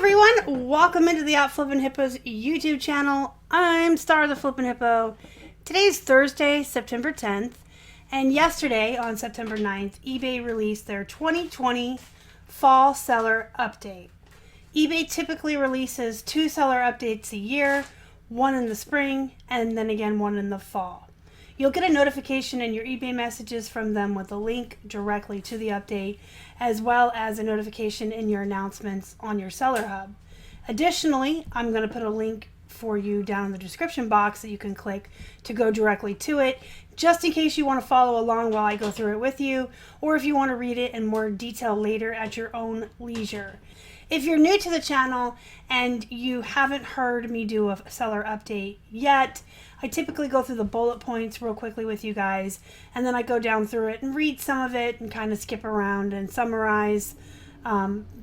everyone, welcome into the Flippin' Hippos YouTube channel. I'm Star the Flippin' Hippo. Today's Thursday, September 10th, and yesterday on September 9th, eBay released their 2020 Fall Seller Update. eBay typically releases 2 seller updates a year, one in the spring and then again one in the fall. You'll get a notification in your eBay messages from them with a link directly to the update, as well as a notification in your announcements on your Seller Hub. Additionally, I'm going to put a link for you down in the description box that you can click to go directly to it, just in case you want to follow along while I go through it with you, or if you want to read it in more detail later at your own leisure. If you're new to the channel and you haven't heard me do a seller update yet, I typically go through the bullet points real quickly with you guys, and then I go down through it and read some of it and kind of skip around and summarize,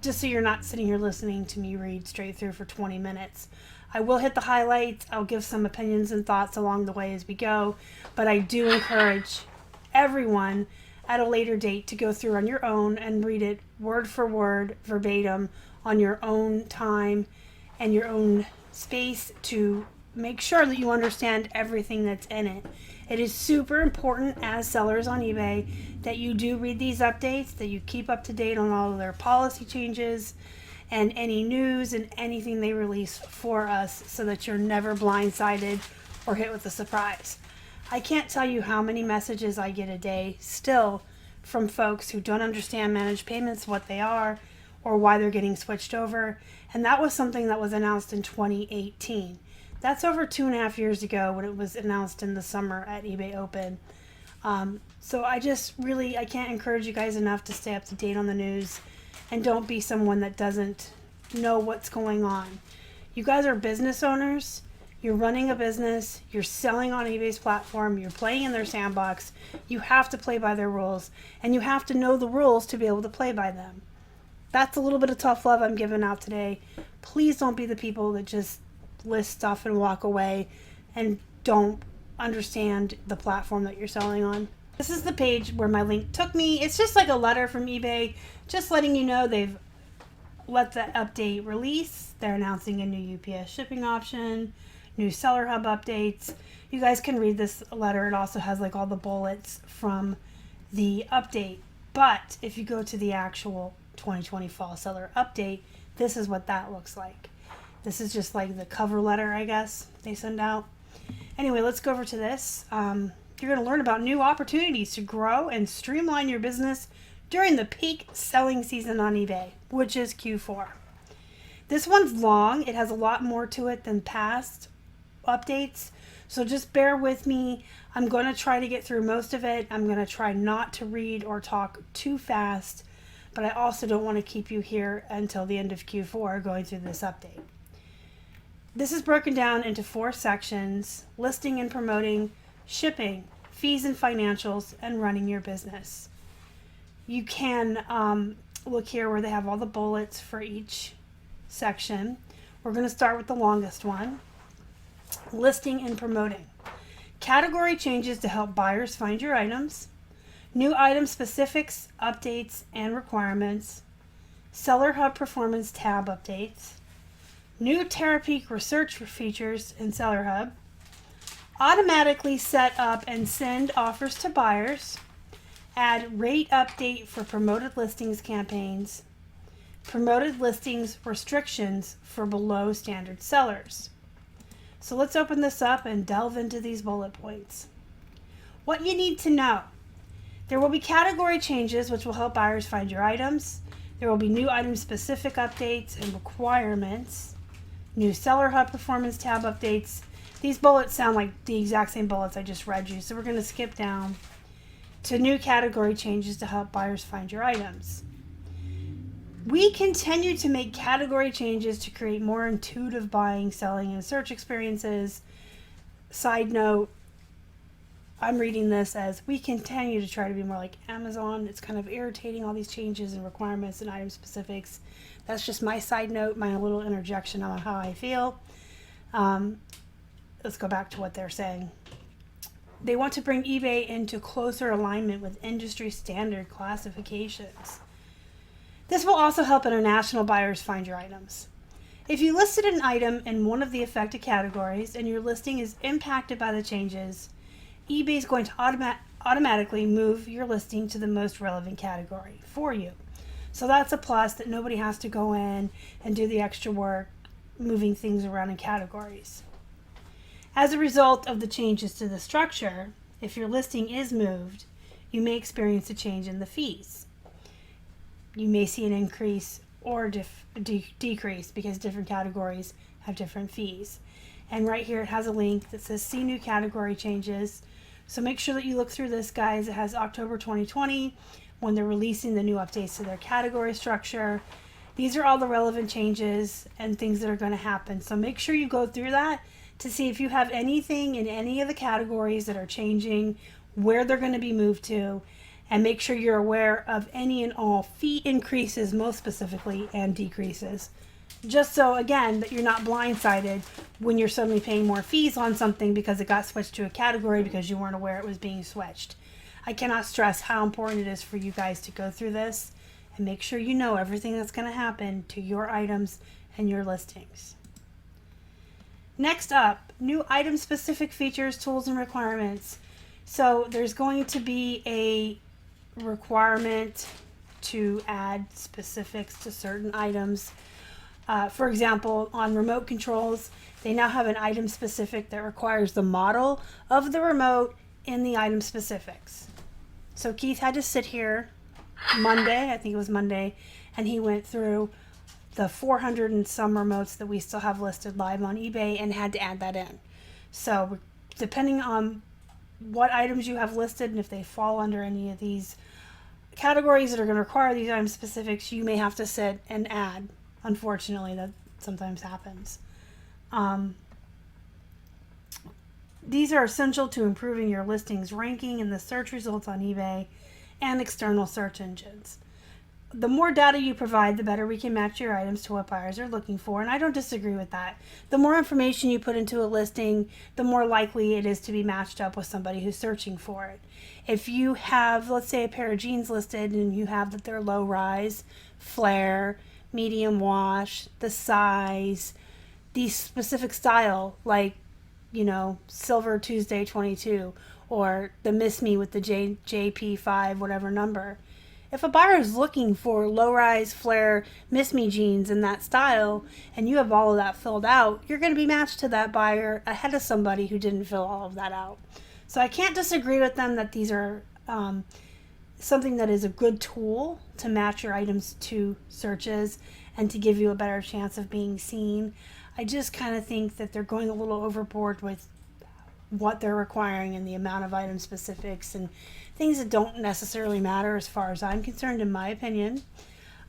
just so you're not sitting here listening to me read straight through for 20 minutes. I will hit the highlights. I'll give some opinions and thoughts along the way as we go, but I do encourage everyone at a later date to go through on your own and read it word for word, verbatim, on your own time and your own space to make sure that you understand everything that's in it. It is super important as sellers on eBay that you do read these updates, that you keep up to date on all of their policy changes and any news and anything they release for us, so that you're never blindsided or hit with a surprise. I can't tell you how many messages I get a day still from folks who don't understand managed payments, what they are, or why they're getting switched over. And that was something that was announced in 2018. That's over 2.5 years ago when it was announced in the summer at eBay Open. So I can't encourage you guys enough to stay up to date on the news and don't be someone that doesn't know what's going on. You guys are business owners. You're running a business. You're selling on eBay's platform. You're playing in their sandbox. You have to play by their rules, and you have to know the rules to be able to play by them. That's a little bit of tough love I'm giving out today. Please don't be the people that just list stuff and walk away and don't understand the platform that you're selling on. This is the page where my link took me. It's just like a letter from eBay, just letting you know they've let the update release. They're announcing a new UPS shipping option, new Seller Hub updates. You guys can read this letter. It also has like all the bullets from the update. But if you go to the actual 2020 Fall Seller Update, this is what that looks like. This is just like the cover letter, I guess, they send out. Anyway, let's go over to this. You're going to learn about new opportunities to grow and streamline your business during the peak selling season on eBay, which is Q4. This one's long. It has a lot more to it than past updates, so just bear with me. I'm going to try to get through most of it. I'm going to try not to read or talk too fast, but I also don't want to keep you here until the end of Q4 going through this update. This is broken down into 4 sections: listing and promoting, shipping, fees and financials, and running your business. You can look here where they have all the bullets for each section. We're going to start with the longest one: listing and promoting. Category changes to help buyers find your items, new item specifics, updates and requirements, Seller Hub Performance tab updates, new Terapeak Research features in Seller Hub, automatically set up and send offers to buyers, add rate update for promoted listings campaigns, promoted listings restrictions for below standard sellers. So let's open this up and delve into these bullet points. What you need to know: there will be category changes which will help buyers find your items. There will be new item specific updates and requirements, new Seller Hub Performance tab updates. These bullets sound like the exact same bullets I just read you, so we're going to skip down to new category changes to help buyers find your items. We continue to make category changes to create more intuitive buying, selling, and search experiences. Side note, I'm reading this as we continue to try to be more like Amazon. It's kind of irritating, all these changes and requirements and item specifics. That's just my side note, my little interjection on how I feel. Let's go back to what they're saying. They want to bring eBay into closer alignment with industry standard classifications. This will also help international buyers find your items. If you listed an item in one of the affected categories and your listing is impacted by the changes, eBay is going to automatically move your listing to the most relevant category for you. So that's a plus, that nobody has to go in and do the extra work moving things around in categories. As a result of the changes to the structure, if your listing is moved, you may experience a change in the fees. You may see an increase or decrease because different categories have different fees. And right here it has a link that says see new category changes. So make sure that you look through this, guys. It has October 2020 when they're releasing the new updates to their category structure. These are all the relevant changes and things that are going to happen. So make sure you go through that to see if you have anything in any of the categories that are changing, where they're going to be moved to, and make sure you're aware of any and all fee increases, most specifically, and decreases. Just so, again, that you're not blindsided when you're suddenly paying more fees on something because it got switched to a category because you weren't aware it was being switched. I cannot stress how important it is for you guys to go through this and make sure you know everything that's going to happen to your items and your listings. Next up, new item-specific features, tools, and requirements. So there's going to be a requirement to add specifics to certain items. For example, on remote controls, they now have an item specific that requires the model of the remote in the item specifics. So Keith had to sit here Monday, I think it was Monday, and he went through the 400 and some remotes that we still have listed live on eBay and had to add that in. So depending on what items you have listed and if they fall under any of these categories that are going to require these item specifics, you may have to sit and add. Unfortunately, that sometimes happens. These are essential to improving your listings ranking in the search results on eBay and external search engines. The more data you provide, the better we can match your items to what buyers are looking for, and I don't disagree with that. The more information you put into a listing, the more likely it is to be matched up with somebody who's searching for it. If you have, let's say, a pair of jeans listed and you have that they're low rise, flare, medium wash, the size, the specific style, like, you know, Silver Tuesday 22 or the Miss Me with the JP5, whatever number. If a buyer is looking for low-rise, flare, Miss Me jeans in that style, and you have all of that filled out, you're going to be matched to that buyer ahead of somebody who didn't fill all of that out. So I can't disagree with them that these are something that is a good tool to match your items to searches and to give you a better chance of being seen. I just kind of think that they're going a little overboard with what they're requiring and the amount of item specifics and things that don't necessarily matter as far as I'm concerned, in my opinion.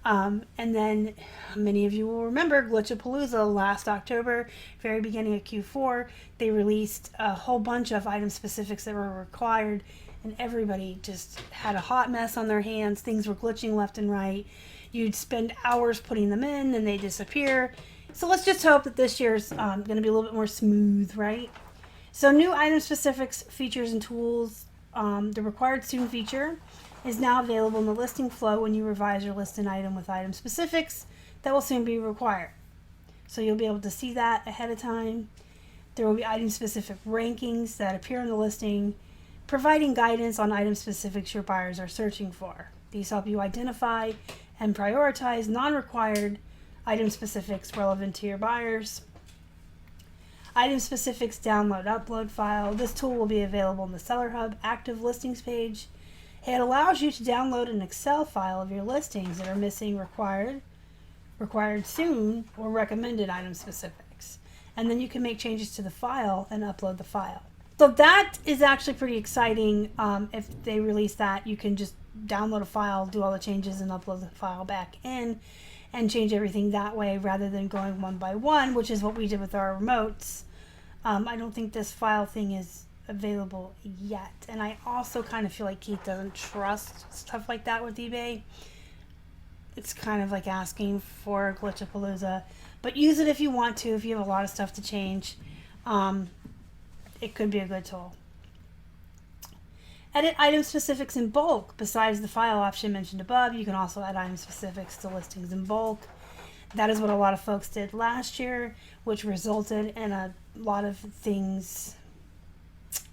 And then many of you will remember Glitchapalooza last October, very beginning of Q4. They released a whole bunch of item specifics that were required, and everybody just had a hot mess on their hands. Things were glitching left and right. You'd spend hours putting them in, and they disappear. So let's just hope that this year's going to be a little bit more smooth, right? So new item specifics, features, and tools. The required soon feature is now available in the listing flow when you revise or list an item with item specifics that will soon be required. So you'll be able to see that ahead of time. There will be item specific rankings that appear in the listing, providing guidance on item specifics your buyers are searching for. These help you identify and prioritize non-required item specifics relevant to your buyers. Item specifics download upload file. This tool will be available in the Seller Hub active listings page. It allows you to download an Excel file of your listings that are missing required soon, or recommended item specifics. And then you can make changes to the file and upload the file. So that is actually pretty exciting. If they release that, you can just download a file, do all the changes, and upload the file back in and change everything that way rather than going one by one, which is what we did with our remotes. I don't think this file thing is available yet. And I also kind of feel like Keith doesn't trust stuff like that with eBay. It's kind of like asking for Glitchapalooza. But use it if you want to, if you have a lot of stuff to change. It could be a good tool. Edit item specifics in bulk. Besides the file option mentioned above, you can also add item specifics to listings in bulk. That is what a lot of folks did last year, which resulted in a lot of things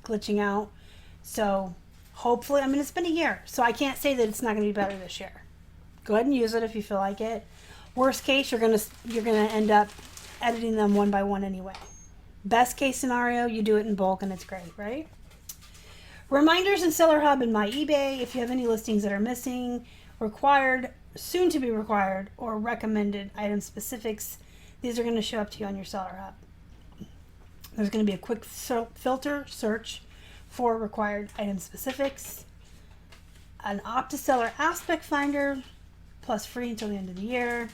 glitching out. So hopefully, I mean, it's been a year, so I can't say that it's not going to be better this year. Go ahead and use it if you feel like it. Worst case, you're gonna end up editing them one by one anyway. Best case scenario, you do it in bulk and it's great, right? Reminders in Seller Hub and My eBay. If you have any listings that are missing, required, soon to be required, or recommended item specifics, these are going to show up to you on your Seller Hub. There's going to be a quick filter search for required item specifics, an opt to seller aspect finder, plus free until the end of the year.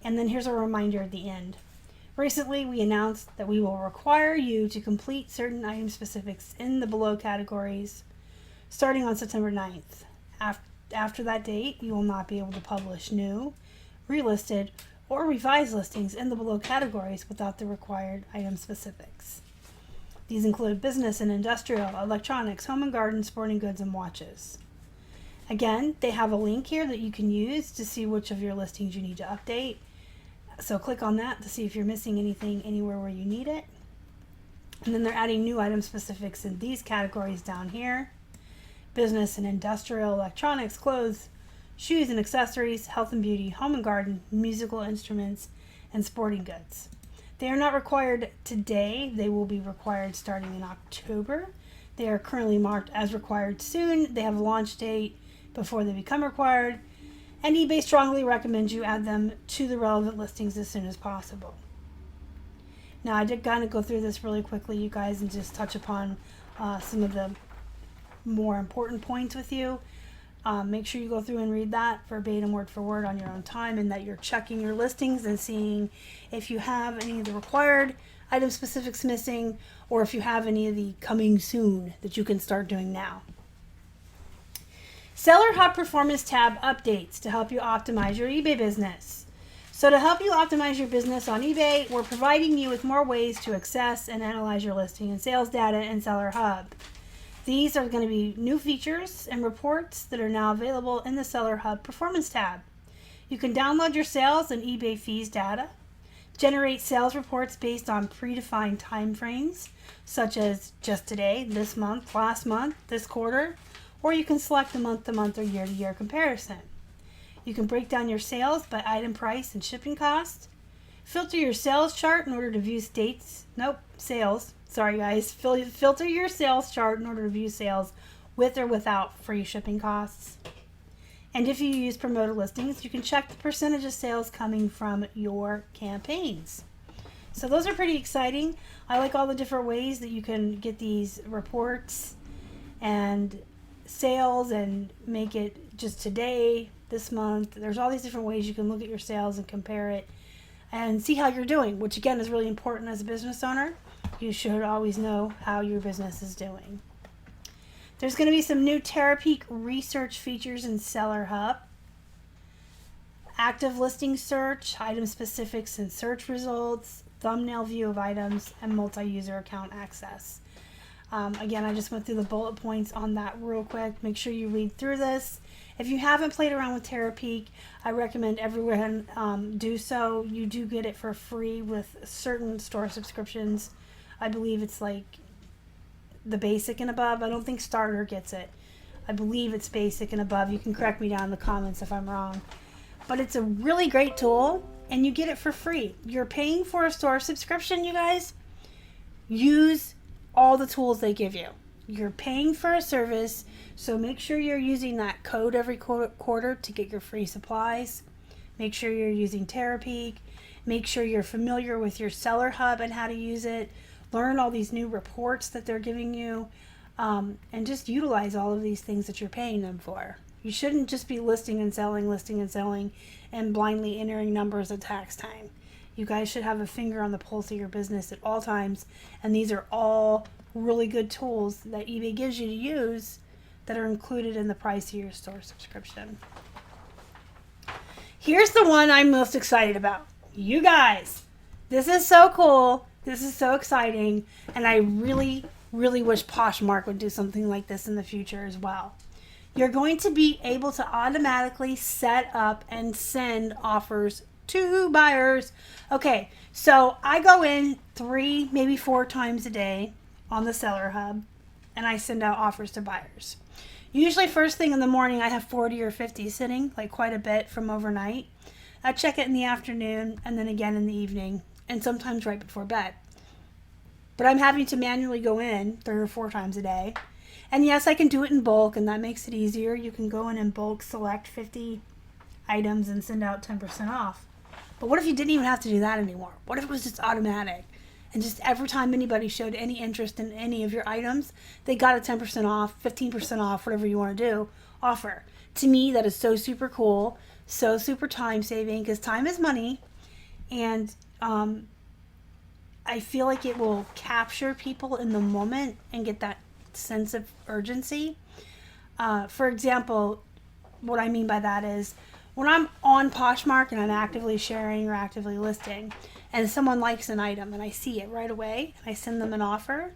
And then here's a reminder at the end. Recently, we announced that we will require you to complete certain item specifics in the below categories starting on September 9th. After that date, you will not be able to publish new, relisted, or revised listings in the below categories without the required item specifics. These include business and industrial, electronics, home and garden, sporting goods, and watches. Again, they have a link here that you can use to see which of your listings you need to update. So click on that to see if you're missing anything anywhere where you need it. And then they're adding new item specifics in these categories down here. Business and industrial, electronics, clothes, shoes and accessories, health and beauty, home and garden, musical instruments, and sporting goods. They are not required today. They will be required starting in October. They are currently marked as required soon. They have a launch date before they become required. And eBay strongly recommends you add them to the relevant listings as soon as possible. Now, I did kind of go through this really quickly, you guys, and just touch upon some of the more important points with you. Make sure you go through and read that verbatim, word for word on your own time, and that you're checking your listings and seeing if you have any of the required item specifics missing, or if you have any of the coming soon that you can start doing now. Seller Hub Performance tab updates to help you optimize your eBay business. So to help you optimize your business on eBay, we're providing you with more ways to access and analyze your listing and sales data in Seller Hub. These are going to be new features and reports that are now available in the Seller Hub Performance tab. You can download your sales and eBay fees data, generate sales reports based on predefined time frames, such as just today, this month, last month, this quarter, or you can select a month-to-month or year-to-year comparison. You can break down your sales by item price and shipping cost, filter your sales chart in order to view sales. Sorry guys, filter your sales chart in order to view sales with or without free shipping costs. And if you use promoted listings, you can check the percentage of sales coming from your campaigns. So those are pretty exciting. I like all the different ways that you can get these reports and sales and make it just today, this month. There's all these different ways you can look at your sales and compare it and see how you're doing, which again is really important as a business owner. You should always know how your business is doing. There's going to be some new Terapeak Research features in Seller Hub. Active listing search, item specifics and search results, thumbnail view of items, and multi-user account access. Again, I just went through the bullet points on that real quick. Make sure you read through this. If you haven't played around with Terapeak, I recommend everyone do so. You do get it for free with certain store subscriptions. I believe it's like the basic and above. I don't think starter gets it. I believe it's basic and above. You can correct me down in the comments if I'm wrong. But it's a really great tool, and you get it for free. You're paying for a store subscription, you guys. Use all the tools they give you. You're paying for a service, so make sure you're using that code every quarter to get your free supplies. Make sure you're using Terapeak. Make sure you're familiar with your Seller Hub and how to use it. Learn all these new reports that they're giving you, and just utilize all of these things that you're paying them for. You shouldn't just be listing and selling, and blindly entering numbers at tax time. You guys should have a finger on the pulse of your business at all times, and these are all really good tools that eBay gives you to use that are included in the price of your store subscription. Here's the one I'm most excited about. You guys, this is so cool. This is so exciting, and I really, really wish Poshmark would do something like this in the future as well. you're going to be able to automatically set up and send offers to buyers. Okay, so I go in 3, maybe 4 times a day on the Seller Hub, and I send out offers to buyers. Usually first thing in the morning, I have 40 or 50 sitting, like quite a bit from overnight. I check it in the afternoon and then again in the evening, and sometimes right before bed. But I'm having to manually go in 3 or 4 times a day. And yes, I can do it in bulk, and that makes it easier. You can go in bulk, select 50 items, and send out 10% off. But what if you didn't even have to do that anymore? What if it was just automatic? And just every time anybody showed any interest in any of your items, they got a 10% off, 15% off, whatever you want to do, offer. To me, that is so super cool, so super time saving, because time is money. And I feel like it will capture people in the moment and get that sense of urgency. For example, what I mean by that is when I'm on Poshmark and I'm actively sharing or actively listing, and someone likes an item and I see it right away and I send them an offer,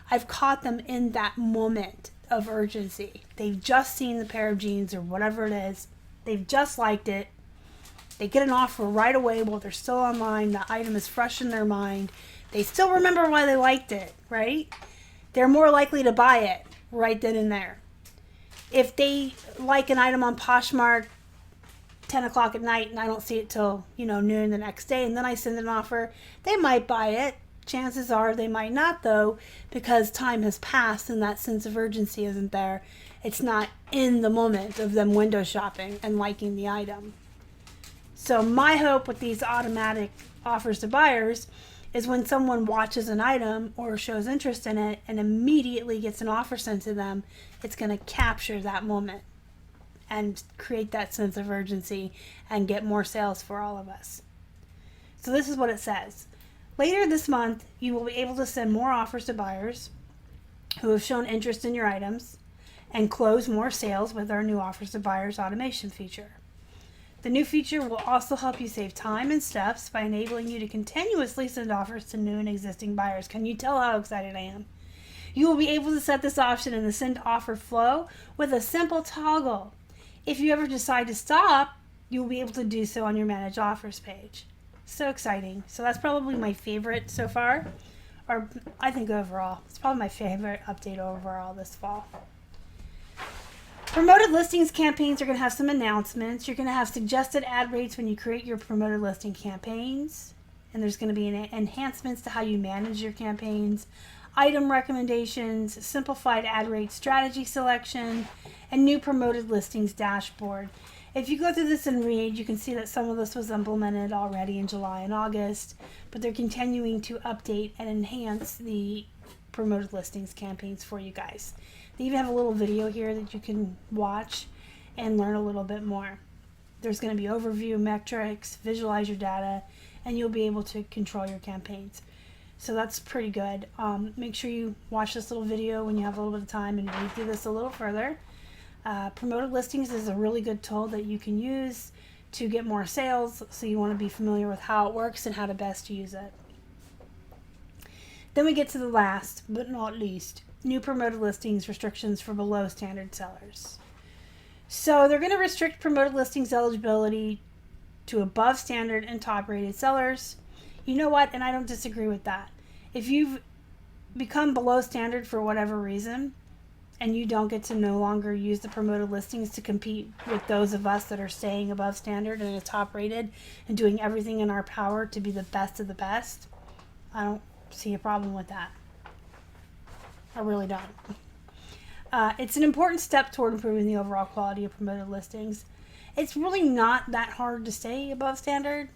I've caught them in that moment of urgency. They've just seen the pair of jeans or whatever it is. They've just liked it. They get an offer right away while they're still online. The item is fresh in their mind. They still remember why they liked it, right? They're more likely to buy it right then and there. If they like an item on Poshmark 10 o'clock at night and I don't see it till, noon the next day, and then I send an offer, they might buy it. Chances are they might not, though, because time has passed and that sense of urgency isn't there. It's not in the moment of them window shopping and liking the item. So my hope with these automatic offers to buyers is when someone watches an item or shows interest in it and immediately gets an offer sent to them, it's going to capture that moment and create that sense of urgency and get more sales for all of us. So this is what it says. Later this month, you will be able to send more offers to buyers who have shown interest in your items and close more sales with our new offers to buyers automation feature. The new feature will also help you save time and steps by enabling you to continuously send offers to new and existing buyers. Can you tell how excited I am? You will be able to set this option in the send offer flow with a simple toggle. If you ever decide to stop, you will be able to do so on your manage offers page. So exciting. So that's probably my favorite so far, or I think overall. It's probably my favorite update overall this fall. Promoted listings campaigns are going to have some announcements. You're going to have suggested ad rates when you create your promoted listing campaigns. And there's going to be enhancements to how you manage your campaigns, item recommendations, simplified ad rate strategy selection, and new promoted listings dashboard. If you go through this and read, you can see that some of this was implemented already in July and August, but they're continuing to update and enhance the promoted listings campaigns for you guys. They even have a little video here that you can watch and learn a little bit more. There's going to be overview metrics, visualize your data, and you'll be able to control your campaigns. So that's pretty good. Make sure you watch this little video when you have a little bit of time and read through this a little further. Promoted listings is a really good tool that you can use to get more sales, so you want to be familiar with how it works and how to best use it. Then we get to the last, but not least, new promoted listings restrictions for below standard sellers. So they're going to restrict promoted listings eligibility to above standard and top rated sellers. You know what? And I don't disagree with that. If you've become below standard for whatever reason, and you don't get to no longer use the promoted listings to compete with those of us that are staying above standard and are top rated and doing everything in our power to be the best of the best, I don't see a problem with that. I really don't. It's an important step toward improving the overall quality of promoted listings. It's really not that hard to stay above standard.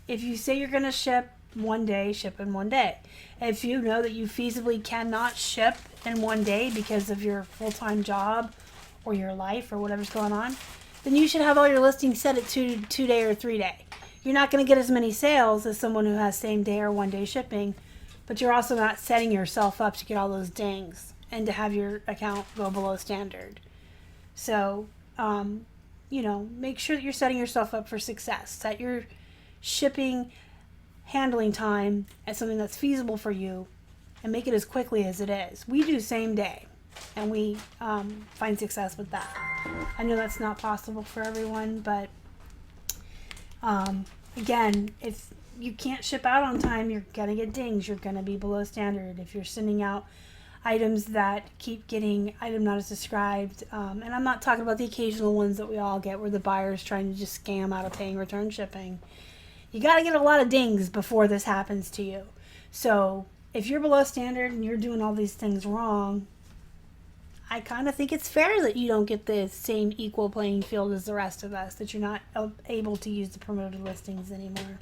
If you say you're going to ship one day, ship in one day. If you know that you feasibly cannot ship in one day because of your full-time job or your life or whatever's going on, then you should have all your listings set at 2-day or 3-day. You're not going to get as many sales as someone who has same day or one day shipping, but you're also not setting yourself up to get all those dings and to have your account go below standard. So, make sure that you're setting yourself up for success. Set your shipping handling time as something that's feasible for you and make it as quickly as it is. We do same day. and we find success with that. I know that's not possible for everyone, but again, if you can't ship out on time, you're gonna get dings. You're gonna be below standard. If you're sending out items that keep getting item not as described, and I'm not talking about the occasional ones that we all get where the buyer's trying to just scam out of paying return shipping. You got to get a lot of dings before this happens to you. So if you're below standard and you're doing all these things wrong, I kind of think it's fair that you don't get the same equal playing field as the rest of us, that you're not able to use the promoted listings anymore.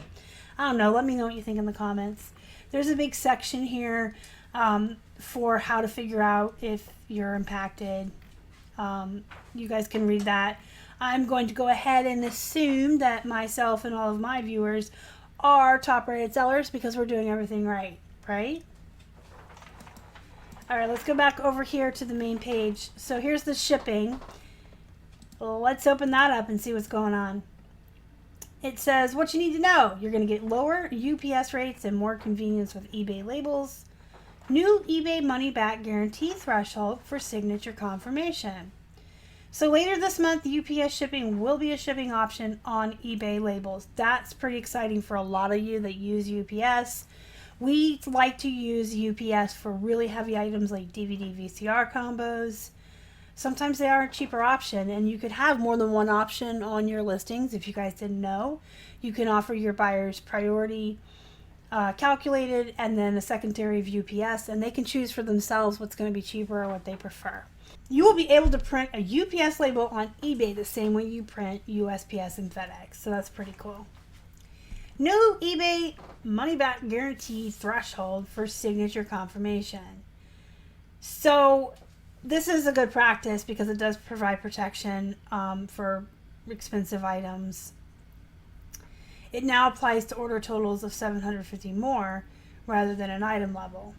I don't know. Let me know what you think in the comments. There's a big section here for how to figure out if you're impacted. You guys can read that. I'm going to go ahead and assume that myself and all of my viewers are top rated sellers because we're doing everything right, right? All right, let's go back over here to the main page. So here's the shipping. Well, let's open that up and see what's going on. It says what you need to know. You're going to get lower UPS rates and more convenience with eBay labels. New eBay money back guarantee threshold for signature confirmation. So later this month, UPS shipping will be a shipping option on eBay labels. That's pretty exciting for a lot of you that use UPS. We like to use UPS for really heavy items like DVD, VCR combos. Sometimes they are a cheaper option, and you could have more than one option on your listings. If you guys didn't know, you can offer your buyers priority calculated and then a secondary of UPS, and they can choose for themselves what's going to be cheaper or what they prefer. You will be able to print a UPS label on eBay the same way you print USPS and FedEx, so that's pretty cool. New eBay money back guarantee threshold for signature confirmation. So this is a good practice because it does provide protection for expensive items. It now applies to order totals of $750 more rather than an item level.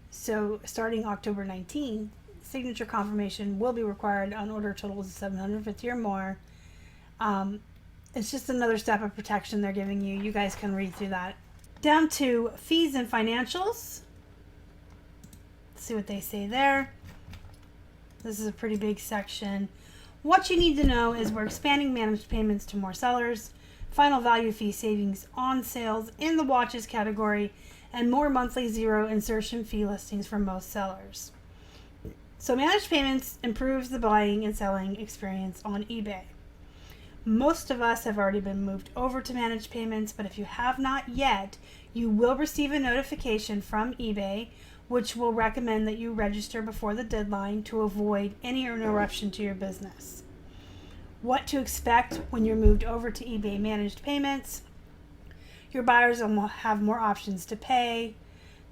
So starting October 19th, signature confirmation will be required on order totals of $750 or more. It's just another step of protection they're giving you. You guys can read through that. Down to fees and financials. Let's see what they say there. This is a pretty big section. What you need to know is we're expanding managed payments to more sellers, final value fee savings on sales in the watches category, and more monthly zero insertion fee listings for most sellers. So managed payments improves the buying and selling experience on eBay. Most of us have already been moved over to managed payments, but if you have not yet, you will receive a notification from eBay which will recommend that you register before the deadline to avoid any interruption to your business. What to expect when you're moved over to eBay managed payments. Your buyers will have more options to pay.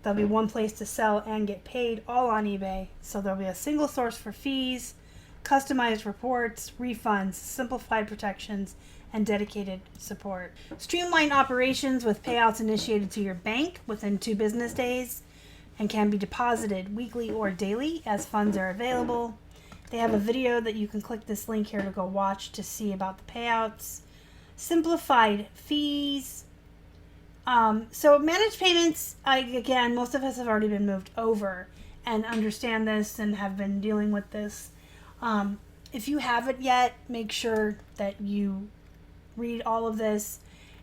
There'll be one place to sell and get paid, all on eBay. So there'll be a single source for fees, customized reports, refunds, simplified protections, and dedicated support. Streamlined operations with payouts initiated to your bank within 2 business days and can be deposited weekly or daily as funds are available. They have a video that you can click this link here to go watch to see about the payouts. Simplified fees. So managed payments, again, most of us have already been moved over and understand this and have been dealing with this. If you haven't yet, make sure that you read all of this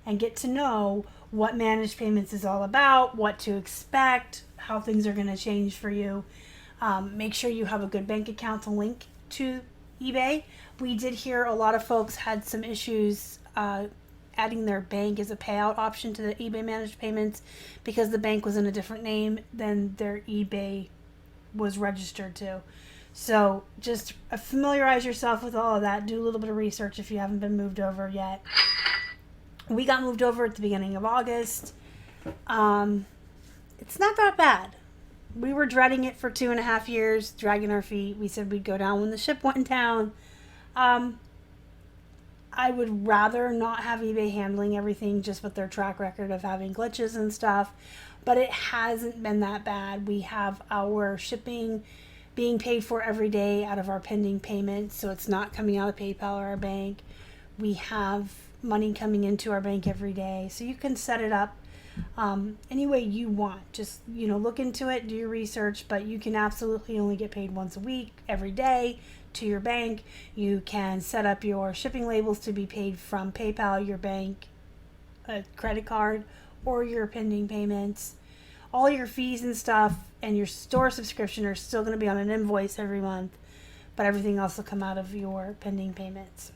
and get to know what managed payments is all about, what to expect, how things are going to change for you. Make sure you have a good bank account to link to eBay. We did hear a lot of folks had some issues adding their bank as a payout option to the eBay managed payments because the bank was in a different name than their eBay was registered to. So just familiarize yourself with all of that. Do a little bit of research if you haven't been moved over yet. We got moved over at the beginning of August. It's not that bad. We were dreading it for 2.5 years, dragging our feet. We said we'd go down when the ship went down. I would rather not have eBay handling everything just with their track record of having glitches and stuff, but it hasn't been that bad. We have our shipping being paid for every day out of our pending payments, so it's not coming out of PayPal or our bank. We have money coming into our bank every day, so you can set it up any way you want. Just, look into it, do your research, but you can absolutely only get paid once a week, every day, to your bank. You can set up your shipping labels to be paid from PayPal, your bank, a credit card, or your pending payments. All your fees and stuff and your store subscription are still going to be on an invoice every month, but everything else will come out of your pending payments.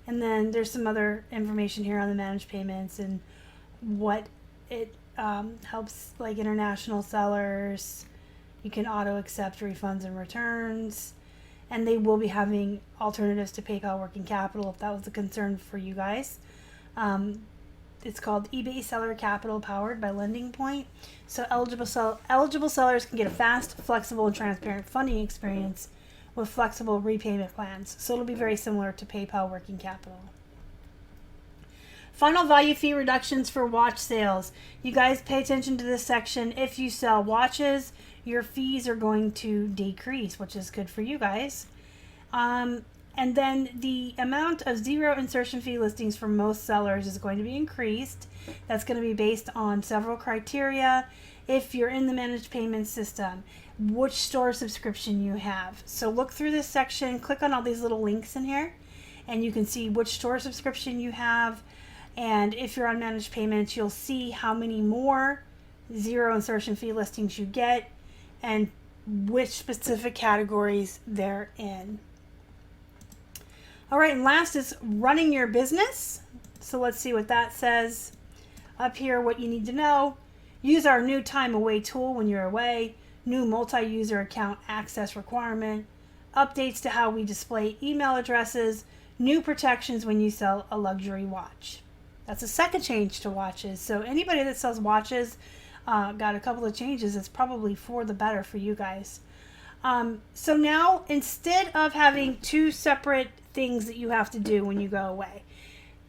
And then there's some other information here on the managed payments and what it helps, like international sellers. You can auto accept refunds and returns, and they will be having alternatives to PayPal working capital if that was a concern for you guys. It's called eBay Seller Capital, powered by Lending Point. So eligible sellers can get a fast, flexible, and transparent funding experience with flexible repayment plans. So it'll be very similar to PayPal working capital. Final value fee reductions for watch sales. You guys pay attention to this section. If you sell watches, your fees are going to decrease, which is good for you guys. And then the amount of zero insertion fee listings for most sellers is going to be increased. That's going to be based on several criteria. If you're in the managed payment system, which store subscription you have. So look through this section, click on all these little links in here, and you can see which store subscription you have. And if you're on managed payments, you'll see how many more zero insertion fee listings you get and which specific categories they're in. All right, and last is running your business. So let's see what that says. Up here, what you need to know. Use our new time away tool when you're away. New multi-user account access requirement. Updates to how we display email addresses. New protections when you sell a luxury watch. That's a second change to watches. So anybody that sells watches got a couple of changes. It's probably for the better for you guys. So now, instead of having two separate things that you have to do when you go away,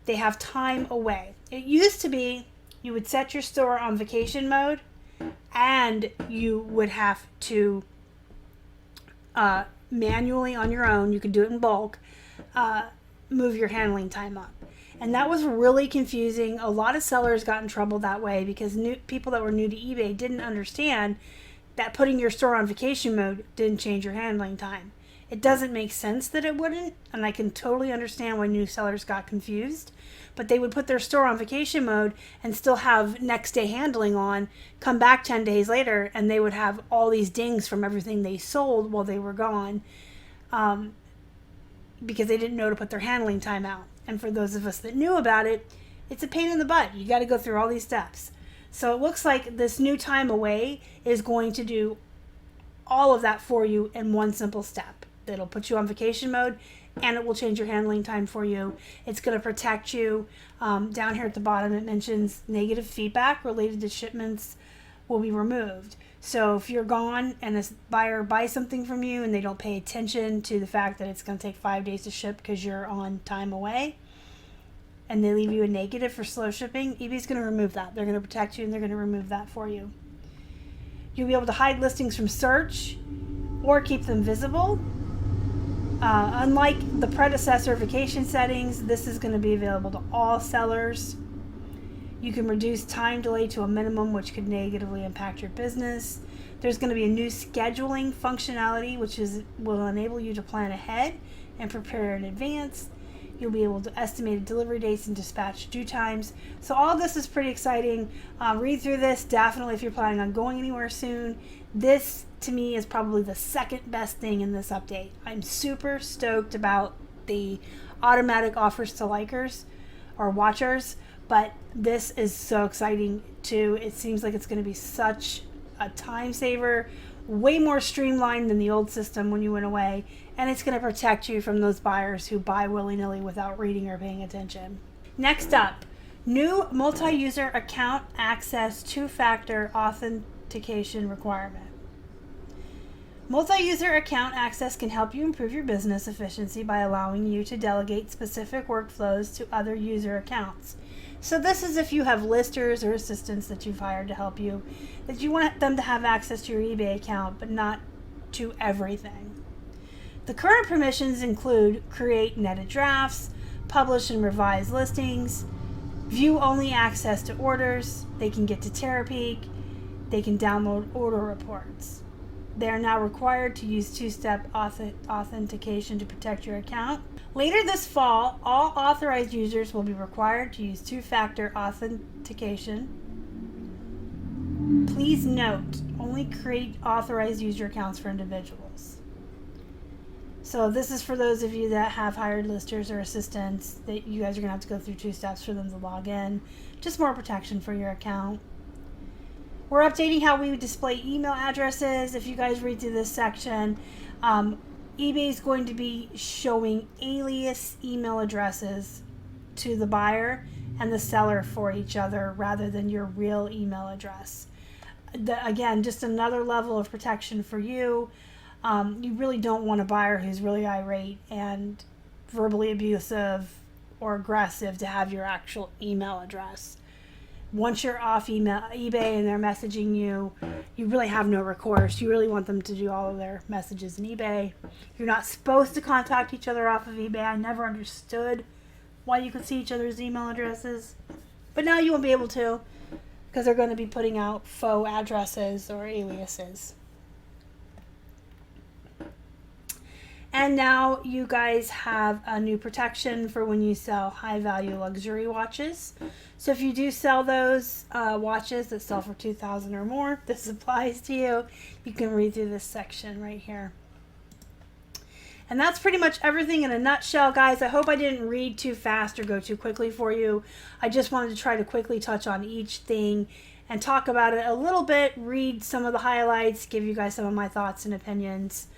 they have time away. It used to be you would set your store on vacation mode and you would have to manually on your own, you could do it in bulk, move your handling time up. And that was really confusing. A lot of sellers got in trouble that way because people that were new to eBay didn't understand that putting your store on vacation mode didn't change your handling time. It doesn't make sense that it wouldn't, and I can totally understand why new sellers got confused. But they would put their store on vacation mode and still have next day handling on, come back 10 days later, and they would have all these dings from everything they sold while they were gone because they didn't know to put their handling time out. And for those of us that knew about it, it's a pain in the butt. You got to go through all these steps. So it looks like this new time away is going to do all of that for you in one simple step. It'll put you on vacation mode and it will change your handling time for you. It's going to protect you. Down here at the bottom, it mentions negative feedback related to shipments will be removed. So if you're gone and a buyer buys something from you and they don't pay attention to the fact that it's going to take 5 days to ship because you're on time away, and they leave you a negative for slow shipping, eBay's going to remove that. They're going to protect you and they're going to remove that for you. You'll be able to hide listings from search or keep them visible. Unlike the predecessor vacation settings, this is going to be available to all sellers. You can reduce time delay to a minimum, which could negatively impact your business. There's going to be a new scheduling functionality, which will enable you to plan ahead and prepare in advance. You'll be able to estimate delivery dates and dispatch due times. So all this is pretty exciting. Read through this, definitely, if you're planning on going anywhere soon. This, to me, is probably the second best thing in this update. I'm super stoked about the automatic offers to likers or watchers, but this is so exciting too. It seems like it's going to be such a time saver, way more streamlined than the old system when you went away, and it's going to protect you from those buyers who buy willy-nilly without reading or paying attention. Next up, new multi-user account access two-factor authentication requirement. Multi-user account access can help you improve your business efficiency by allowing you to delegate specific workflows to other user accounts. So this is if you have listers or assistants that you've hired to help you, that you want them to have access to your eBay account, but not to everything. The current permissions include create netted drafts, publish and revise listings, view-only access to orders. They can get to Terapeak. They can download order reports. They are now required to use two-step authentication to protect your account. Later this fall, all authorized users will be required to use two-factor authentication. Please note, only create authorized user accounts for individuals. So this is for those of you that have hired listers or assistants that you guys are going to have to go through 2 steps for them to log in. Just more protection for your account. We're updating how we display email addresses. If you guys read through this section, eBay is going to be showing alias email addresses to the buyer and the seller for each other rather than your real email address. Again, just another level of protection for you. You really don't want a buyer who's really irate and verbally abusive or aggressive to have your actual email address. Once you're off eBay and they're messaging you, you really have no recourse. You really want them to do all of their messages in eBay. You're not supposed to contact each other off of eBay. I never understood why you could see each other's email addresses. But now you won't be able to because they're going to be putting out faux addresses or aliases. And now you guys have a new protection for when you sell high-value luxury watches. So if you do sell those watches that sell for $2,000 or more, this applies to you. You can read through this section right here. And that's pretty much everything in a nutshell, guys. I hope I didn't read too fast or go too quickly for you. I just wanted to try to quickly touch on each thing and talk about it a little bit, read some of the highlights, give you guys some of my thoughts and opinions.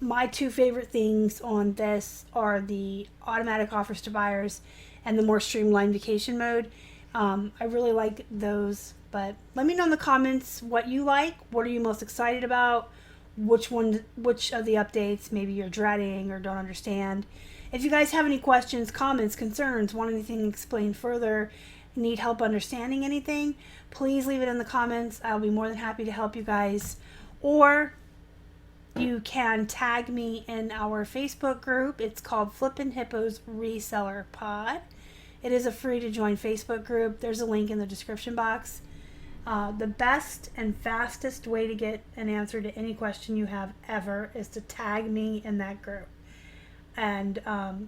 My 2 favorite things on this are the automatic offers to buyers and the more streamlined vacation mode. I really like those, but let me know in the comments what you like. What are you most excited about? Which of the updates maybe you're dreading or don't understand. If you guys have any questions, comments, concerns, want anything explained further, need help understanding anything, please leave it in the comments. I'll be more than happy to help you guys. Or you can tag me in our Facebook group. It's called Flippin' Hippos Reseller Pod. It is a free to join Facebook group. There's a link in the description box. The best and fastest way to get an answer to any question you have ever is to tag me in that group. And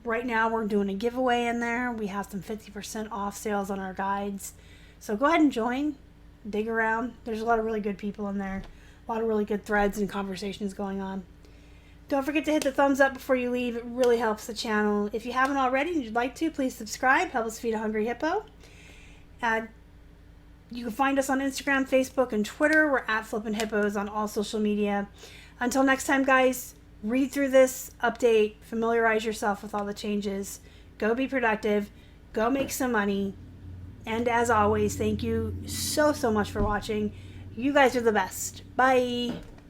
right now we're doing a giveaway in there. We have some 50% off sales on our guides. So go ahead and join. Dig around. There's a lot of really good people in there. A lot of really good threads and conversations going on. Don't forget to hit the thumbs up before you leave. It really helps the channel. If you haven't already and you'd like to, please subscribe. Help us feed a hungry hippo. You can find us on Instagram, Facebook, and Twitter. We're at Flippin' Hippos on all social media. Until next time, guys, read through this update. Familiarize yourself with all the changes. Go be productive. Go make some money. And as always, thank you so much for watching. You guys are the best. Bye.